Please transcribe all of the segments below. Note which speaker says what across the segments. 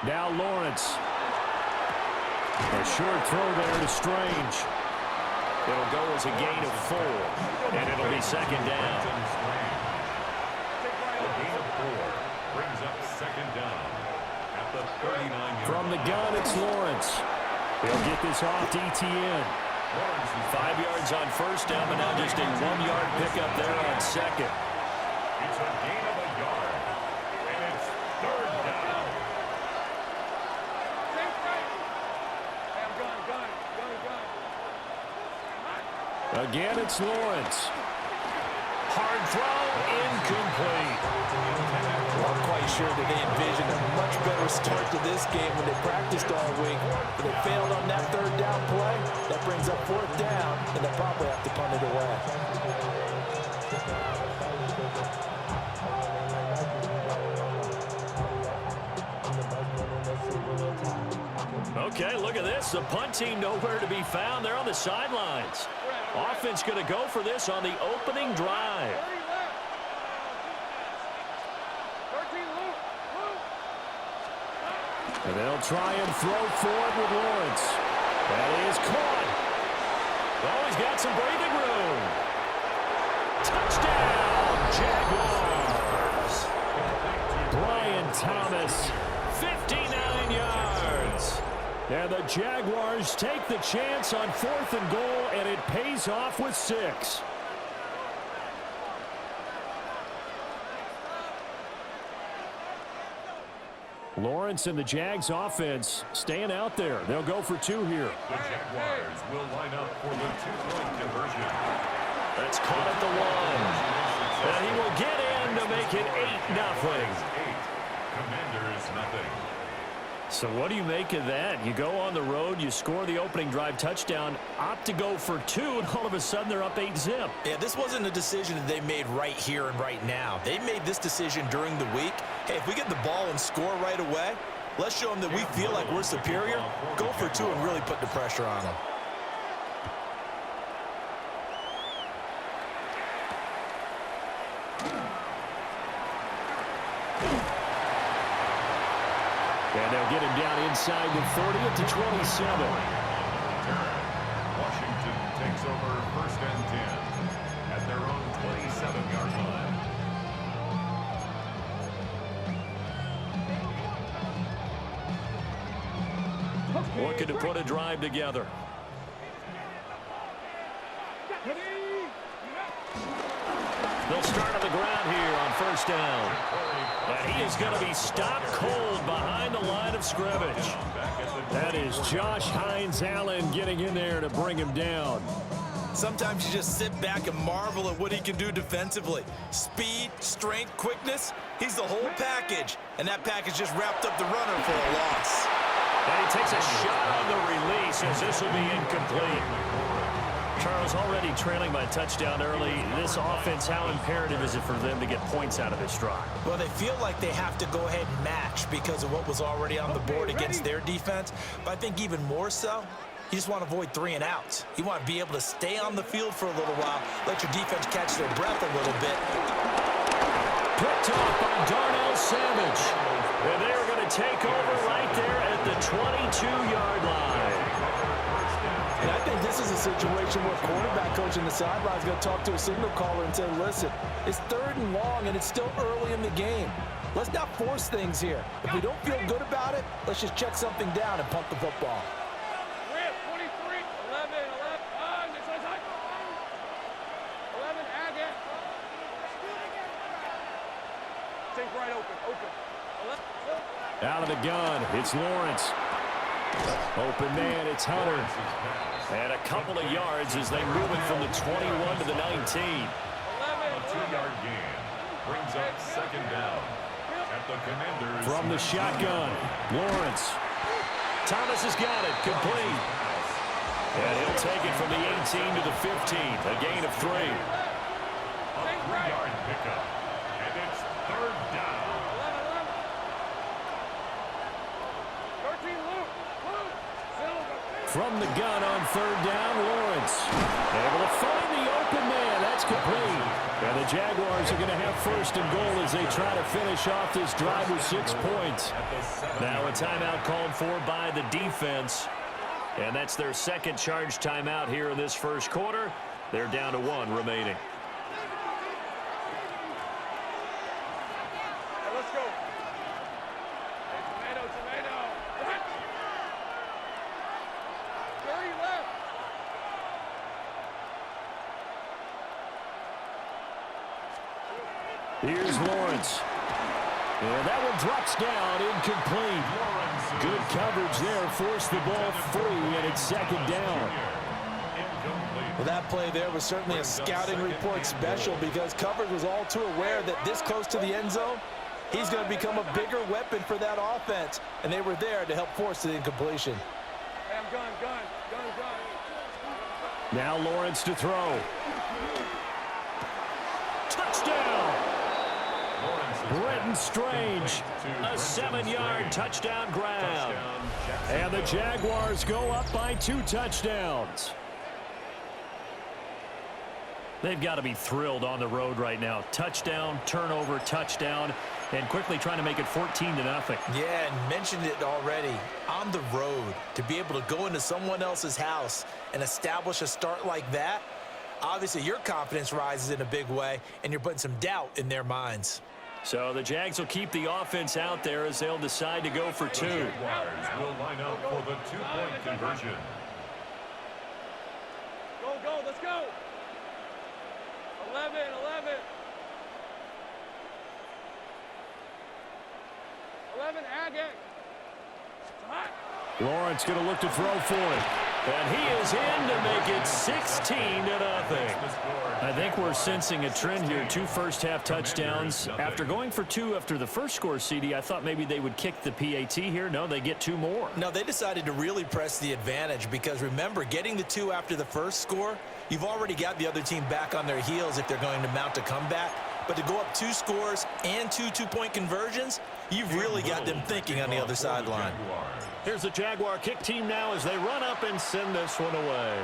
Speaker 1: Now Lawrence. A short throw there to Strange. It'll go as a gain of 4, and it'll be second down.
Speaker 2: A gain of 4 brings up second down at the 39-yard.
Speaker 1: From the gun, it's Lawrence. He'll get this off to ETN. 5 yards on first down, but now just a 1-yard pickup there on second.
Speaker 2: It's a gain of a yard, and it's third down.
Speaker 1: Again, it's Lawrence. Hard throw, incomplete.
Speaker 3: Well, I'm quite sure that they envisioned a much better start to this game when they practiced all week. But they failed on that third down play. That brings up fourth down, and they'll probably have to punt it away.
Speaker 1: Okay, look at this. The punt team nowhere to be found. They're on the sidelines. Offense going to go for this on the opening drive. And they'll try and throw forward with Lawrence. That is caught. Oh, he's got some breathing room. Touchdown, Jaguars. Brian Thomas, 59 yards. And the Jaguars take the chance on 4th and goal, and it pays off with 6. Lawrence and the Jags offense staying out there. They'll go for 2 here.
Speaker 2: The Jaguars will line up for the 2-point conversion.
Speaker 1: That's caught at the 1. And he will get in to make it 8-0.
Speaker 2: Commanders nothing.
Speaker 1: So what do you make of that? You go on the road, you score the opening drive touchdown, opt to go for 2, and all of a sudden they're up 8-zip.
Speaker 3: Yeah, this wasn't a decision that they made right here and right now. They made this decision during the week. Hey, if we get the ball and score right away, let's show them that we feel like we're superior. Go for 2 and really put the pressure on them.
Speaker 1: And they'll get him down inside the 30 at the 27.
Speaker 2: Washington takes over 1st and 10 at their own 27-yard line.
Speaker 1: Looking to put a drive together. They'll start on the ground here on 1st down. And he is going to be stopped cold behind the line of scrimmage. That is Josh Hines-Allen getting in there to bring him down.
Speaker 3: Sometimes you just sit back and marvel at what he can do defensively. Speed, strength, quickness, he's the whole package. And that package just wrapped up the runner for a loss.
Speaker 1: And he takes a shot on the release as this will be incomplete. Charles, already trailing by a touchdown early. This offense, how imperative is it for them to get points out of this drive?
Speaker 3: Well, they feel like they have to go ahead and match because of what was already on the board against their defense. But I think even more so, you just want to avoid 3 and outs. You want to be able to stay on the field for a little while, let your defense catch their breath a little bit.
Speaker 1: Picked off by Darnell Savage. And they are going to take over right there at the 22-yard line.
Speaker 3: And I think this is a situation where quarterback coach in the sideline is going to talk to a signal caller and say, listen, it's 3rd and long and it's still early in the game. Let's not force things here. If we don't feel good about it, let's just check something down and punt the football.
Speaker 1: Out of the gun, it's Lawrence. Open man, it's Hunter. And a couple of yards as they move it from the 21 to the 19.
Speaker 2: A 2-yard gain brings up second down at the Commanders.
Speaker 1: From the shotgun, Lawrence. Thomas has got it, complete. And he'll take it from the 18 to the 15, a gain of 3.
Speaker 2: A 3-yard pickup, and it's third down.
Speaker 1: From the gun on 3rd down, Lawrence. Able to find the open man And that's complete. And the Jaguars are going to have first and goal as they try to finish off this drive with 6 points. Now a timeout called for by the defense. And that's their second charge timeout here in this first quarter. They're down to 1 remaining.
Speaker 4: Let's go. Hey, tomato. What? Curry left.
Speaker 1: Here's Lawrence. And that one drops down, incomplete. Good coverage there, forced the ball free, and it's second down.
Speaker 3: Well, that play there was certainly a scouting report special because coverage was all too aware that this close to the end zone, he's going to become a bigger weapon for that offense, and they were there to help force the incompletion.
Speaker 4: Hey, I'm gun.
Speaker 1: Now Lawrence to throw. Touchdown! Brenton Strange, a 7-yard touchdown grab. And the Jaguars go up by 2 touchdowns. They've got to be thrilled on the road right now. Touchdown, turnover, touchdown, and quickly trying to make it 14-0.
Speaker 3: Yeah, and mentioned it already. On the road, to be able to go into someone else's house and establish a start like that, obviously your confidence rises in a big way, and you're putting some doubt in their minds.
Speaker 1: So the Jags will keep the offense out there as they'll decide to go for 2.
Speaker 2: The Jaguars will line up for the 2-point conversion.
Speaker 4: Go, let's go. 11. Agate. Hot.
Speaker 1: Lawrence going to look to throw for it. And he is in to make it 16-0. I think we're sensing a trend here. 2 first-half touchdowns. After going for 2 after the first score, CD, I thought maybe they would kick the PAT here. No, they get 2 more.
Speaker 3: No, they decided to really press the advantage because, remember, getting the 2 after the first score, you've already got the other team back on their heels if they're going to mount a comeback. But to go up 2 scores and 2 two-point conversions, you've really got them thinking on the other sideline.
Speaker 1: Here's the Jaguar kick team now as they run up and send this one away.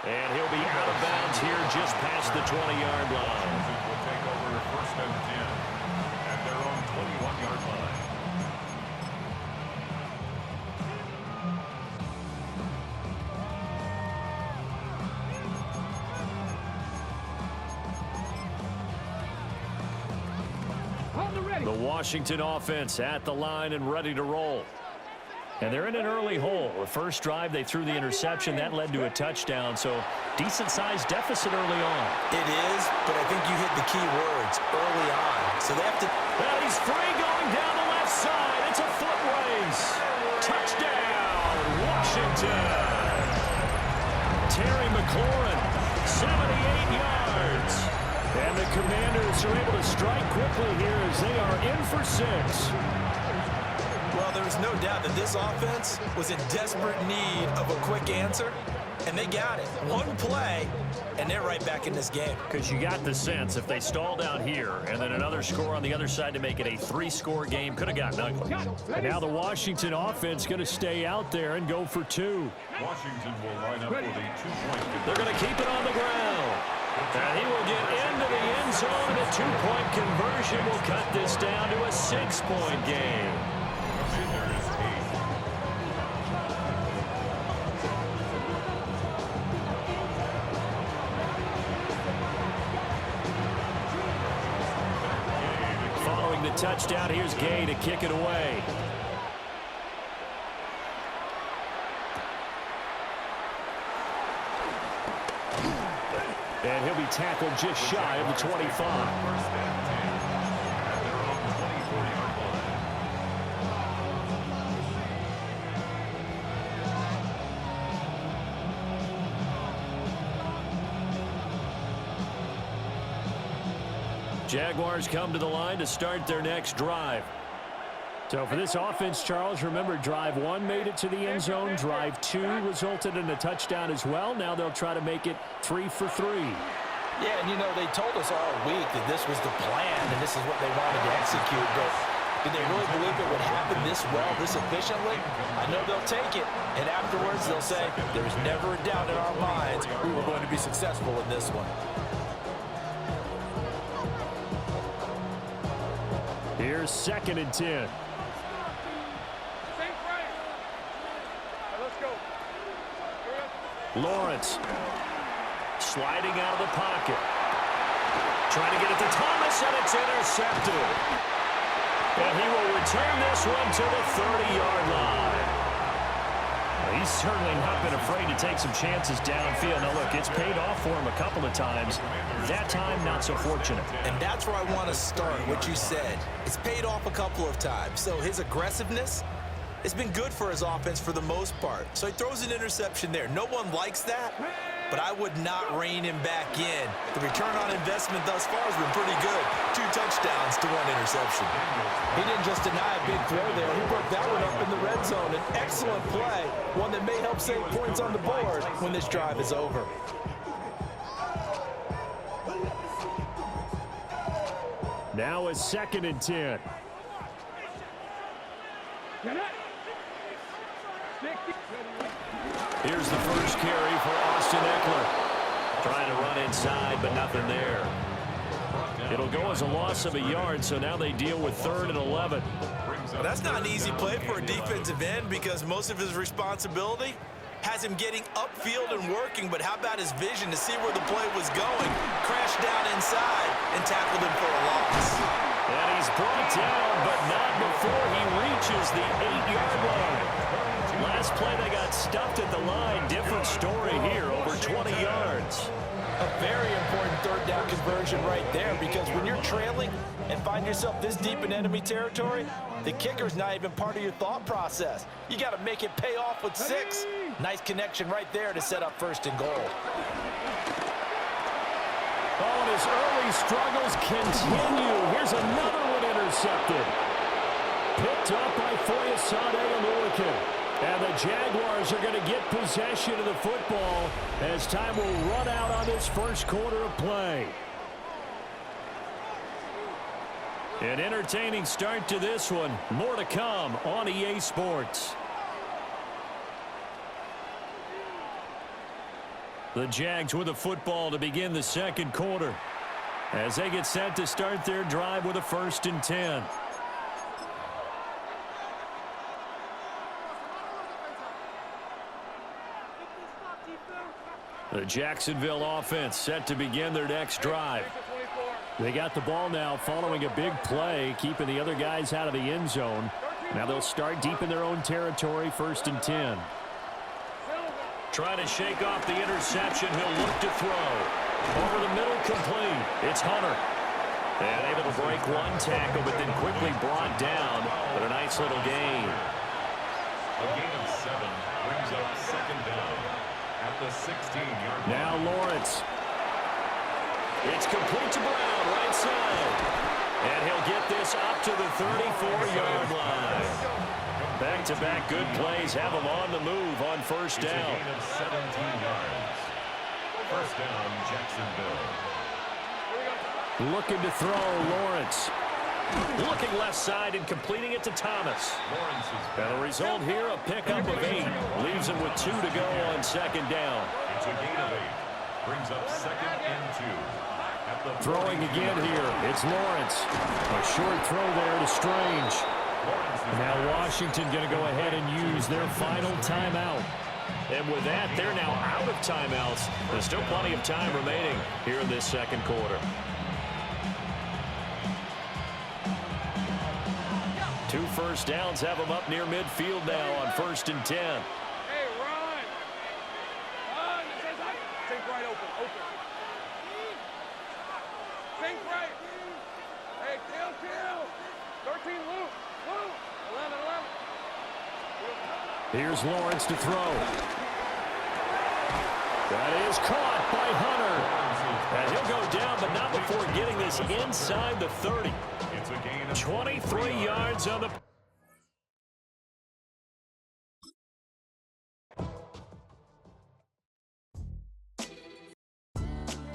Speaker 1: And he'll be out of bounds here just past the 20-yard line.
Speaker 2: Will take over first and 10 at their own 21-yard line.
Speaker 1: The Washington offense at the line and ready to roll. And they're in an early hole. The first drive, they threw the interception. That led to a touchdown, so decent-sized deficit early on.
Speaker 3: It is, but I think you hit the key words early on. So they have to...
Speaker 1: Well, he's free going down the left side. It's a foot race. Touchdown, Washington. Terry McLaurin, 78 yards. And the Commanders are able to strike quickly here as they are in for 6.
Speaker 3: Well, there was no doubt that this offense was in desperate need of a quick answer, and they got it. 1 play, and they're right back in this game.
Speaker 1: Because you got the sense if they stalled out here and then another score on the other side to make it a 3-score game, could have gotten ugly. And now the Washington offense going to stay out there and go for 2.
Speaker 2: Washington will line up for the 2-point conversion.
Speaker 1: They're going to keep it on the ground. And he will get into the end zone. A 2-point conversion will cut this down to a 6-point game. Following the touchdown, here's Gay to kick it away. And he'll be tackled just shy of the 25.
Speaker 2: First and 10 at their own 24-yard line.
Speaker 1: Jaguars come to the line to start their next drive. So for this offense, Charles, remember, drive 1 made it to the end zone. Drive 2 resulted in a touchdown as well. Now they'll try to make it 3 for 3.
Speaker 3: Yeah, and you know, they told us all week that this was the plan and this is what they wanted to execute. But Do they really believe it would happen this well, this efficiently? I know they'll take it, and afterwards they'll say, there's never a doubt in our minds we were going to be successful in this one.
Speaker 1: Here's 2nd and 10. Lawrence sliding out of the pocket. Trying to get it to Thomas, and it's intercepted. And he will return this one to the 30-yard line. Well, he's certainly not been afraid to take some chances downfield. Now, look, it's paid off for him a couple of times. That time, not so fortunate.
Speaker 3: And that's where I want to start, what you said. It's paid off a couple of times. So his aggressiveness, it's been good for his offense for the most part. So he throws an interception there. No one likes that, but I would not rein him back in. The return on investment thus far has been pretty good. 2 touchdowns to 1 interception. He didn't just deny a big throw there. He broke that one up in the red zone. An excellent play, one that may help save points on the board when this drive is over.
Speaker 1: Now it's 2nd and 10. Here's the first carry for Austin Eckler. Trying to run inside, but nothing there. It'll go as a loss of a yard, so now they deal with 3rd and 11.
Speaker 3: Well, that's not an easy play for a defensive end because most of his responsibility has him getting upfield and working, but how about his vision to see where the play was going, crashed down inside, and tackled him for a loss.
Speaker 1: And he's brought down, but not before he reaches the 8-yard line. Last play, they got stuffed at the line. Different story here, over 20 yards.
Speaker 3: A very important 3rd down conversion right there because when you're trailing and find yourself this deep in enemy territory, the kicker's not even part of your thought process. You got to make it pay off with 6. Nice connection right there to set up 1st and goal.
Speaker 1: Oh, and his early struggles continue. Here's another one intercepted. Picked up by Foyesade Aluakin. And the Jaguars are going to get possession of the football as time will run out on this first quarter of play. An entertaining start to this one. More to come on EA Sports. The Jags with the football to begin the 2nd quarter as they get set to start their drive with a 1st and 10. The Jacksonville offense set to begin their next drive. They got the ball now following a big play, keeping the other guys out of the end zone. Now they'll start deep in their own territory, 1st and 10. Trying to shake off the interception. He'll look to throw. Over the middle, complete. It's Hunter. And able to break one tackle, but then quickly brought down. But a nice little gain.
Speaker 2: A gain of 7 brings up 2nd down at the 16-yard line.
Speaker 1: Now Lawrence. It's complete to Brown, right side. And he'll get this up to the 34-yard line. Back-to-back good plays have him on the move on 1st down.
Speaker 2: It's a gain of 17 yards. 1st down, Jacksonville.
Speaker 1: Looking to throw, Lawrence. Looking left side and completing it to Thomas. And the result here, a pickup of 8. Leaves him with 2 to go on 2nd down.
Speaker 2: It's a gain of 8. Brings up 2nd and 2.
Speaker 1: Throwing again here, it's Lawrence. A short throw there to Strange. Now Washington going to go ahead and use their final timeout. And with that, they're now out of timeouts. There's still plenty of time remaining here in this 2nd quarter. 2 first downs have them up near midfield now on 1st and 10.
Speaker 4: Hey, run! Run! Think right, open. Think right. Hey, kill. 13, Luke. 11.
Speaker 1: Here's Lawrence to throw. That is caught by Hunter. And he'll go down, but not before getting this inside the 30.
Speaker 2: It's a gain of
Speaker 1: 23 yards on the